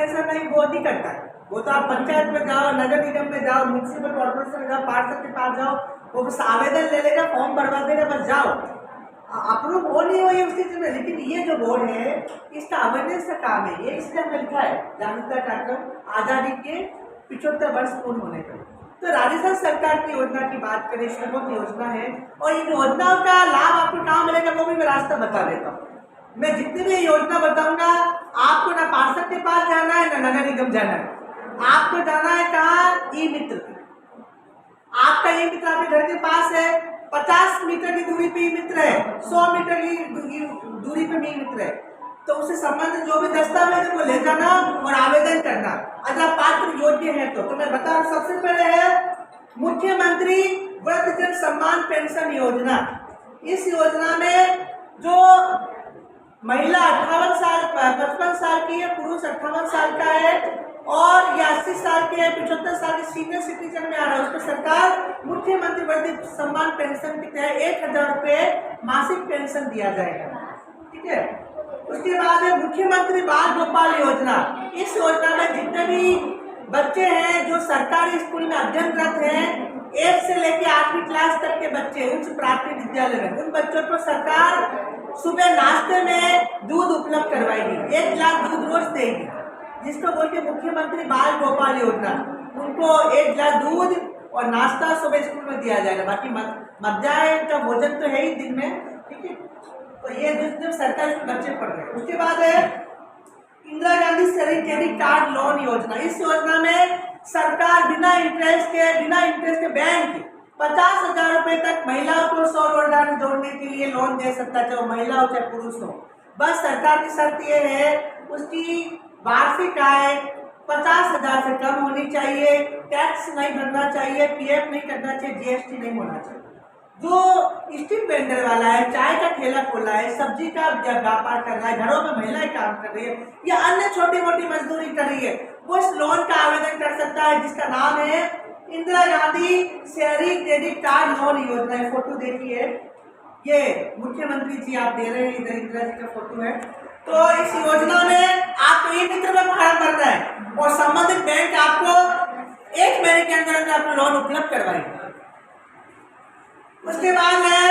ऐसा नहीं, वो नहीं करता है। वो तो आप पंचायत में जाओ, नगर निगम में जाओ, म्यूनसिपल कॉर्पोरेशन में जाओ, पार्षद के पास जाओ, वो बस आवेदन ले लेगा, फॉर्म भरवा देगा, बस जाओ, अप्रूव हो नहीं हो ये उसकी चीज है। लेकिन ये जो बोर्ड है इसका अवेयरनेस का काम है, ये इसलिए हमने लिखा है जागरूकता कार्यक्रम आजादी के 75 वर्ष पूर्ण होने पर। तो राजस्थान सरकार की योजना की बात करें, श्रमोद योजना है, और इन योजनाओं का लाभ आपको कहाँ मिलेगा वो भी मैं रास्ता बता देता हूँ। मैं जितनी भी योजना बताऊंगा आपको ना पार्षद के पास जाना है ना नगर निगम जाना है, आपको जाना है कहाँ, ई मित्र। आपका ई मित्र आपके घर के पास है, 50 मीटर की दूरी पे ई मित्र है, 100 मीटर की दूरी पे ई मित्र है, तो उससे संबंधित जो भी दस्तावेज है वो ले जाना और आवेदन करना अगर आप पात्र योग्य है तो मैं बता रहा हूं। सबसे पहले है मुख्यमंत्री वृद्धजन सम्मान पेंशन योजना। इस योजना में जो महिला 58 साल 55 साल की है, पुरुष 58 साल का है, और ये 80 साल के 75 साल के सीनियर सिटीजन में आ रहा है, उसको सरकार मुख्यमंत्री वृद्ध सम्मान पेंशन के तहत 1000 रुपये मासिक पेंशन दिया जाएगा। ठीक है। उसके बाद है मुख्यमंत्री बाल गोपाल योजना। इस योजना में जितने भी बच्चे हैं जो सरकारी स्कूल में अध्ययनरत हैं, 1 से लेकर 8वीं क्लास तक के बच्चे उच्च प्राथमिक विद्यालय में, उन बच्चों को सरकार सुबह नाश्ते में दूध उपलब्ध करवाएगी, 1 गिलास दूध रोज देगी, जिसको बोलते मुख्यमंत्री बाल गोपाल योजना। उनको 1 गिलास दूध और नाश्ता सुबह स्कूल में दिया जाएगा। बाकी मध्याह्न का भोजन तो है ही दिन में। ठीक है। तो ये जो सरकारी बच्चे पढ़ रहे हैं। उसके बाद है इंदिरा गांधी शहरी क्रेडिट कार्ड लोन योजना। इस योजना में सरकार बिना इंटरेस्ट के बैंक 50,000 रुपए तक महिलाओं को स्वरोजगार जोड़ने के लिए लोन दे सकता है, चाहे महिला हो चाहे पुरुष हो। बस सरकार की शर्त ये है उसकी वार्षिक आय 50,000 से कम होनी चाहिए, टैक्स नहीं भरना चाहिए, पीएफ नहीं करना चाहिए, जीएसटी नहीं होना चाहिए। जो स्ट्रीट वेंडर वाला है, चाय का ठेला खोला है, सब्जी का व्यापार कर रहा है, घरों में महिलाएं काम कर रही है या अन्य छोटी मोटी मजदूरी कर रही है, वो इस लोन का आवेदन कर सकता है, जिसका नाम है इंदिरा गांधी शहरी क्रेडिट कार्ड लोन योजना। फोटो देखिए, ये मुख्यमंत्री जी आप दे रहे हैं, इधर इंदिरा जी का फोटो है। तो इस योजना में आपको ई मित्र में फॉर्म भरना है और संबंधित बैंक आपको 1 महीने के अंदर आपको लोन उपलब्ध करवाएंगे। उसके बाद है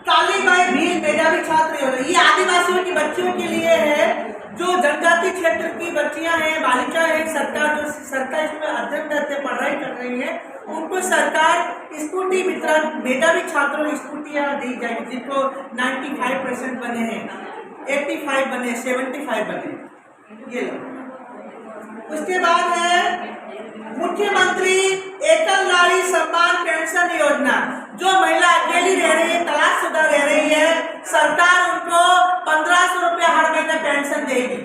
कालीबाई भील मेधावी छात्र योजना। ये आदिवासियों की बच्चियों के लिए है, जो जनजाति क्षेत्र की बच्चियां हैं, बालिका है, सरकार जो सरकार इसमें अध्ययन करते पढ़ाई कर रही है, उनको सरकार स्कूटी वितरण, मेधावी छात्रों को स्कूटियां दी जाएगी, जिनको 95% बने हैं, 85 बने, 75 बने। ये उसके बाद है मुख्यमंत्री एकल नारी सम्मान पेंशन योजना। जो महिला अकेली रह रही है, तलाकशुदा रह रही है, सरकार उनको 1500 रुपये हर महीने पेंशन देगी।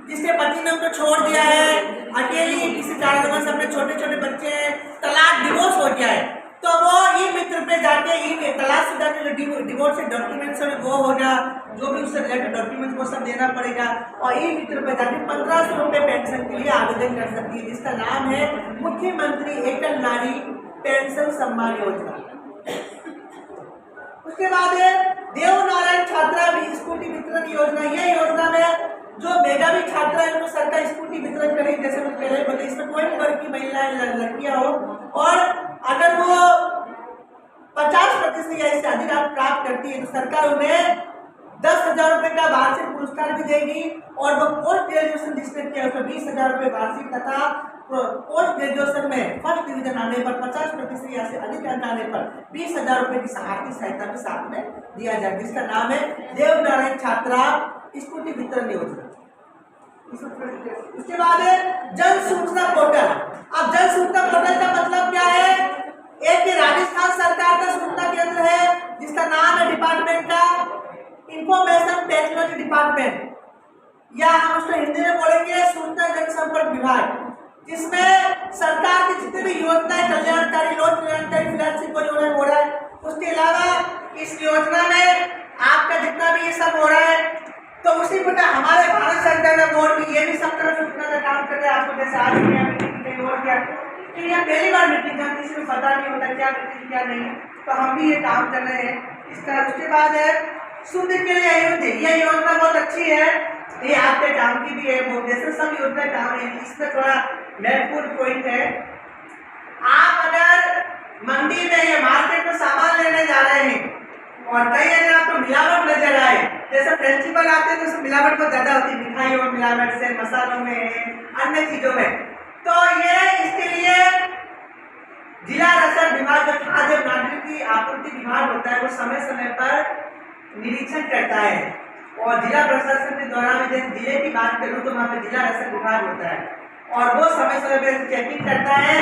जिसके पति ने उनको छोड़ दिया है, अकेली किसी कारणवश अपने छोटे छोटे बच्चे हैं, तलाक डिवोर्स हो गया है, तो वो ई मित्र पे जाके ई तलाकशुदा के डिवोर्स के डॉक्यूमेंट्स वो होगा, जो भी उससे रिलेटेड डॉक्यूमेंट्स वो सब देना पड़ेगा, और ई मित्र पे जाके 1500 रुपये पेंशन के लिए आवेदन कर सकती है, जिसका नाम है मुख्यमंत्री एकल नारी पेंशन सम्मान योजना। उसके बाद है देवनारायण छात्रा स्कूटी वितरण योजना। यह योजना में जो मेधावी छात्रा है उनको सरकार स्कूटी वितरण करेगी, जैसे मैं पहले बताया, इसमें कोई भी वर्ग की महिलाएं लड़कियां हो, और अगर वो 50% या इससे अधिक अंक प्राप्त करती है तो सरकार उन्हें 10,000 रुपए का वार्षिक पुरस्कार भी देगी, और वो पोस्ट ग्रेजुएशन जिसने किया उसमें 20,000 रुपए वार्षिक तथा पोस्ट ग्रेजुएशन में फर्स्ट डिवीजन आने पर 50% या से अधिक अंक आने पर 20,000 रुपए की आर्थिक सहायता भी साथ में दिया जाए, जिसका नाम है देवनारायण छात्रा स्कूटी वितरण योजना। उसके बाद है जन सूचना पोर्टल। अब जन सूचना पोर्टल का मतलब क्या है? एक राजस्थान सरकार का सूचना केंद्र है जिसका नाम है डिपार्टमेंट का इंफॉर्मेशन टेक्नोलॉजी डिपार्टमेंट, या हम उसको हिंदी में बोलेंगे सूचना जनसंपर्क विभाग, जिसमें सरकार की जितनी भी योजनाएं कल्याणकारी लोक कल्याणकारी फ्लैगशिप योजना हो रहा है, उसके अलावा इस योजना में आपका जितना भी ये सब हो रहा है, तो उसी प्रकार हमारे भारत सरकार का बोर्ड भी ये भी सब तरह सूचना का काम कर रहे हैं। आपको जैसे आज मीटिंग हो गया, तो ये पहली बार मीटिंग है, किसी को पता नहीं होता क्या मीटिंग क्या नहीं, तो हम भी ये काम कर रहे हैं इसका। उसके बाद है शुद्ध के लिए अयोध्या, ये योजना बहुत अच्छी है, ये आपके काम की भी है। वो जैसे सब योजना काम है, इसमें थोड़ा महत्वपूर्ण पॉइंट है। आप अगर मंडी में या मार्केट में सामान लेने जा रहे हैं और कई अगर आपको मिलावट नजर आए, जैसे फेस्टिवल आते हैं तो उसमें मिलावट बहुत ज्यादा होती है, मिठाइयों में मिलावट से, मसालों में, अन्य चीजों में, तो ये इसके लिए जिला रसद विभाग, जो खाद्य नागरिक आपूर्ति विभाग होता है, वो समय समय पर निरीक्षण करता है। और जिला प्रशासन के द्वारा मैं जैसे जिले की बात करूं तो वहाँ पे जिला रसद विभाग होता है और वो समय समय पर चेकिंग करता है।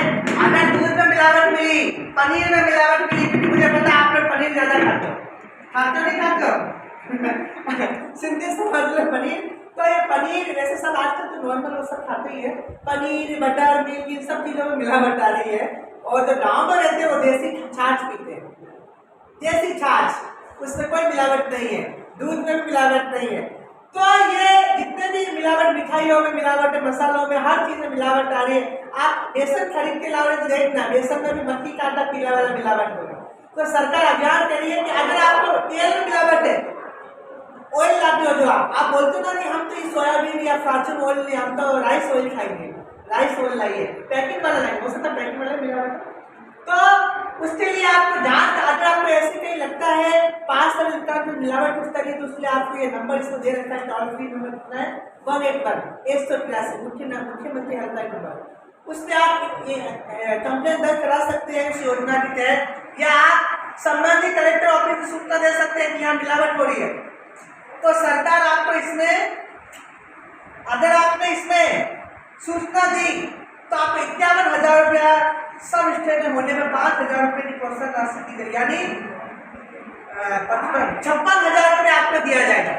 अगर दूध में मिलावट मिली, पनीर में मिलावट मिली, क्योंकि मुझे पता है आप लोग पनीर ज्यादा खाते हो, नहीं खाते हो सिंधी समझ लो पनीर, तो ये पनीर वैसे सब आजकल तो नॉर्मल वो सब खाते ही है, पनीर, बटर, मिल्क, इन सब चीजों में मिलावट आ रही है। और जो गाँव में रहते हैं वो देसी छाछ पीते हैं, देसी छाछ, उसमें कोई मिलावट नहीं है, दूध में भी मिलावट नहीं है। तो ये जितने भी मिलावट, मिठाइयों में मिलावट है, मसालों में, हर चीज में मिलावट आ रही है। आप बेसन खरीद के लाओ तो देखना बेसन में भी मक्खी कांटा पीला वाला मिलावट होगा। तो सरकार अभियान कर रही है कि अगर आपको तेल में मिलावट है, ऑयल लाते हो जो आप बोलते ना नहीं हम तो ये सोयाबीन या फॉर्चून ऑयल नहीं, हम तो राइस ऑयल खाएंगे, राइस ऑयल लाइए, पैकिंग वाला लाइए, हो सकता है पैकिंग वाला मिलावट। तो उसके लिए आपको जांच, अगर आपको ऐसे कहीं लगता है 5 में मिलावट कुछ करिए, तो उसके लिए आपको ये नंबर इसको दे रखा है, टोल फ्री नंबर कितना है 181 मुख्यमंत्री हेल्पलाइन नंबर, उससे आप कंप्लेन दर्ज करा सकते हैं इस योजना के तहत, या आप संबंधित कलेक्टर ऑफिस को सूचना दे सकते हैं कि यहाँ मिलावट हो रही है। तो सरकार आपको इसमें, अगर आपने इसमें सूचना दी तो आपको 51,000 रुपया सब स्टेट में होने में 5,000 रुपये की प्रोत्साहन राशि दी गई, यानी 56,000 रुपये आपको दिया जाएगा।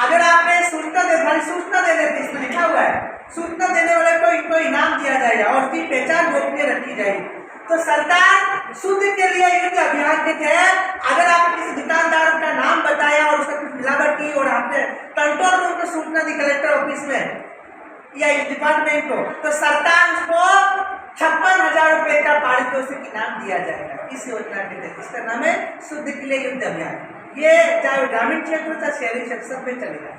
अगर आपने सूचना दे देते, इसमें लिखा हुआ है सूचना देने वाले को इनको इनाम दिया जाएगा और उसकी पहचान गोपनीय रखी जाएगी। तो सरकार शुद्ध के लिए युद्ध अभियान के तहत अगर आपने किसी दुकानदार का नाम बताया और उसका कुछ मिलावट की और आपने कंट्रोल रूम को सूचना दी कलेक्टर ऑफिस में या इस डिपार्टमेंट को, तो सरकार उसको 56,000 रुपए का पारितोषिक इनाम दिया जाएगा इस योजना के तहत। इसका नाम है शुद्ध के लिए युद्ध अभियान। ये चाहे ग्रामीण क्षेत्र चाहे शहरी क्षेत्र सब में चलेगा।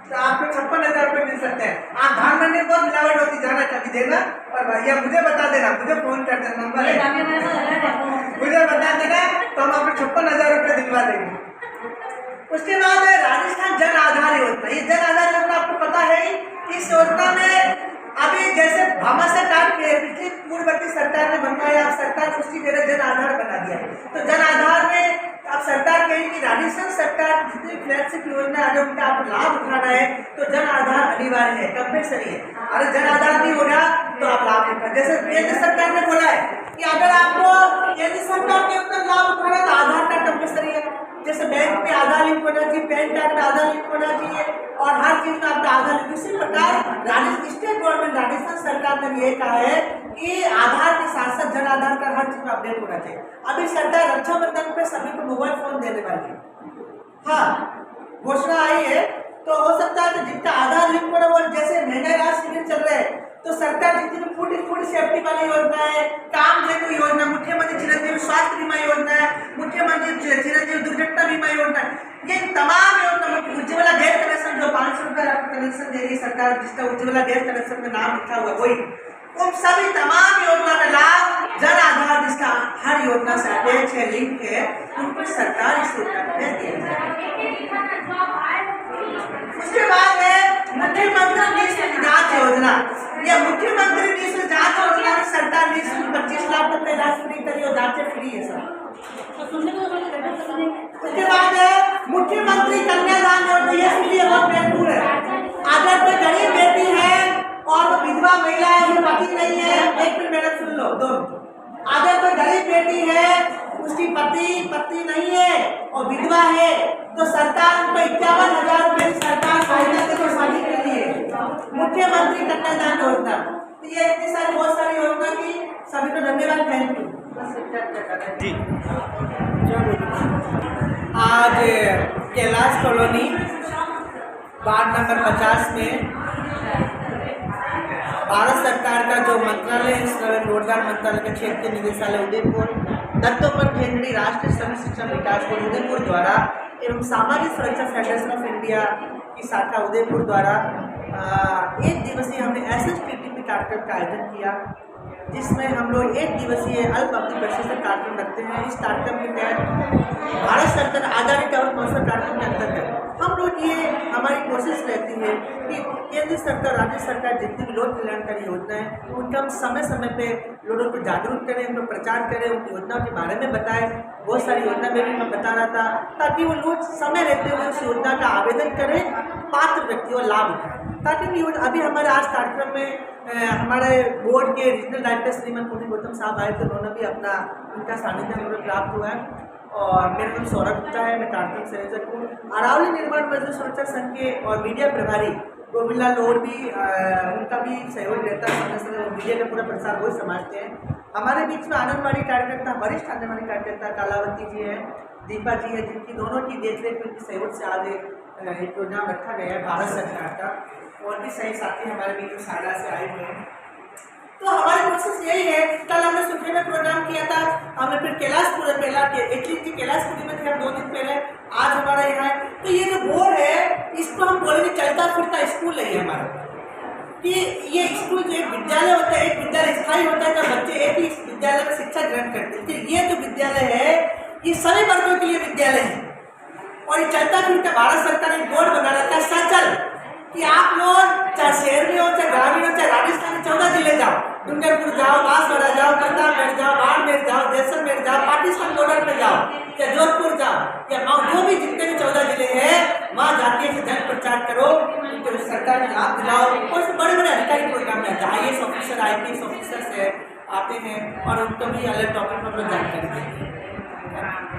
तो आपको 56,000 रुपये मिल सकते हैं। आप धान मंडी में बहुत मिलावट होती, जाना कभी देना और भैया मुझे बता देना, मुझे फोन कर देना, नंबर है मुझे बता देना, तो हम आपको 56,000 रुपये दिलवा देंगे। उसके बाद है राजस्थान जन आधार योजना। ये जन आधार योजना आपको पता है, इस योजना में अभी जैसे भामा सरकार के पिछली पूर्ववर्ती सरकार ने बनवाया, अब सरकार ने उसकी जगह जन आधार बना दिया। तो जन आधार में अब सरकार कहेगी कि राजस्थान सरकार जितनी फ्लैगशिप योजना है उनका आपको लाभ उठाना है तो जन आधार अनिवार्य है, कंपल्सरी है। अरे जन आधार नहीं होगा तो आप लाभ उठा, जैसे केंद्र सरकार ने बोला है कि अगर आपको केंद्र सरकार के अंदर लाभ उठाना है तो आधार कार्ड कंपल्सरी है। जैसे बैंक में आधार लिंक होना चाहिए, पैन कार्ड में आधार लिंक होना चाहिए और हर चीज में आपका आधार लिंक। इसी प्रकार स्टेट गवर्नमेंट राजस्थान सरकार ने ये कहा है कि आधार के साथ साथ जन आधार कार्ड हर चीज में अपडेट होना चाहिए। अभी सरकार रक्षाबंधन पे सभी को मोबाइल फोन देने वाली है, हाँ घोषणा आई है। तो हो सकता है तो जितना आधार लिंक होना, वो जैसे महंगाई राहत शिविर चल रहे हैं तो सरकार जितनी फूड सेफ्टी वाली योजना है, काम जेतु योजना, मुख्यमंत्री चिरंजीवी स्वास्थ्य बीमा योजना है, मुख्यमंत्री चिरंजीवी दुर्घटना बीमा योजना है, ये तमाम योजना, उज्ज्वला गैस कनेक्शन जो 500 रुपये कनेक्शन दे रही सरकार, जिसका उज्ज्वला गैस कनेक्शन में नाम लिखा हुआ वही, उन सभी तमाम योजना का लाभ जन आधार जिसका हर योजना से अटैच है, लिंक है, उनको सरकार इस योजना को दिया जाए। उसके बाद है मुख्यमंत्री निःशुल्क जांच योजना। यह मुख्यमंत्री निःशुल्क जांच योजना में सरकार निःशुल्क 25 लाख तक का इलाज फ्री करी और जांचें फ्री है सब। उसके बाद है मुख्यमंत्री कन्यादान योजना, ये फ्री है, बहुत महत्वपूर्ण है। अगर कोई गरीब बेटी है और वो विधवा महिला है, उसका पति नहीं है, एक मिनट मेरा सुन लो दोनों, अगर कोई गरीब बेटी है उसकी पति नहीं है और विधवा है तो सरकार उनको 51,000 रुपये सरकार सहायता देगी शादी के लिए, मुख्यमंत्री कन्यादान योजना। तो ये इतनी सारी बहुत सारी योजना की सभी को धन्यवाद, थैंक यू। आज कैलाश कॉलोनी वार्ड नंबर 50 में भारत सरकार का जो मंत्रालय है, रोजगार मंत्रालय का क्षेत्रीय निदेशालय उदयपुर, दत्तोपंत ठेंगड़ी राष्ट्रीय श्रम शिक्षण विकास बोर्ड उदयपुर द्वारा एवं सामाजिक सुरक्षा फेडरेशन ऑफ इंडिया की शाखा उदयपुर द्वारा 1 दिवसीय हमने SSTTP कार्यक्रम का आयोजन किया, जिसमें हम लोग 1 दिवसीय अल्प अवधि प्रशिक्षण कार्यक्रम रखते हैं। इस कार्यक्रम के तहत भारत सरकार आजादी का अमृत महोत्सव कार्यक्रम के अंतर्गत हम लोग ये हमारी कोशिश रहती है कि केंद्र सरकार, राज्य सरकार जितनी भी लोक कल्याणकारी योजना है उनका हम समय समय पे लोगों को जागरूक करें, उनको प्रचार करें, उनकी योजनाओं के बारे में बताएं। बहुत सारी योजना में भी मैं बता रहा था, ताकि वो लोग समय रहते हुए उस योजना का आवेदन करें, पात्र व्यक्तियों लाभ उठाएं। ताकि अभी हमारे आज कार्यक्रम में हमारे बोर्ड के रीजनल डायरेक्टर श्रीमान पुनी गौतम साहब आए थे, उन्होंने भी उनका सानिध्य हमें प्राप्त हुआ है। और मेरा नाम सौरभ गुप्ता है, मैं कार्यक्रम संयोजक हूँ। अरावली निर्माण मजदूर सुरक्षा संघ के और मीडिया प्रभारी गोविंदलाल और भी उनका भी सहयोग रहता है, समय मीडिया का पूरा प्रसार वो संभालते हैं। हमारे बीच में आंगनबाड़ी कार्यकर्ता, वरिष्ठ आंगनबाड़ी कार्यकर्ता कालावती जी है, दीपा जी है, जिनकी दोनों की देखरेख में उनकी सहयोग से आज एक प्रोग्राम रखा गया है भारत सरकार का। और भी सही साथी हमारे बीच में सारा से आए हुए हैं। तो हमारी कोशिश यही है, कल हमने सुखे में प्रोग्राम किया था, हमने फिर कैलाशपुर पहला कैलाशपुरी में थे हम 2 दिन पहले, आज हमारा यहाँ है। तो ये जो बोर्ड है इसको हम बोलेंगे चलता फिरता स्कूल नहीं है हमारा, कि ये स्कूल जो एक विद्यालय होता है, एक विद्यालय स्थायी होता है, जब बच्चे एक ही विद्यालय में शिक्षा ग्रहण करते हैं। तो ये जो विद्यालय है ये सभी वर्गों के लिए विद्यालय है। और ये चलता फिरता भारत सरकार ने बोर्ड बना रखा है सचल, कि आप लोग चाहे शहर में हो, चाहे ग्रामीण हो, चाहे राजस्थान में 14 जिले जाओ, डूंगरपुर जाओ, बांसवाड़ा जाओ, प्रतापगढ़ जाओ, बाड़मेर जाओ, जैसलमेर जाओ, पाकिस्तान बॉर्डर पे जाओ, या जोधपुर जाओ, या जो भी जितने भी 14 जिले हैं वहाँ जाके जन प्रचार करो, उनको सरकार ने लाभ दिलाओ। और बड़े बड़े अधिकारी प्रोग्राम में आते हैं, IAS ऑफिसर, IPS ऑफिसर से आते हैं और उनको भी अलग टॉपिक पर जानकारी देते हैं।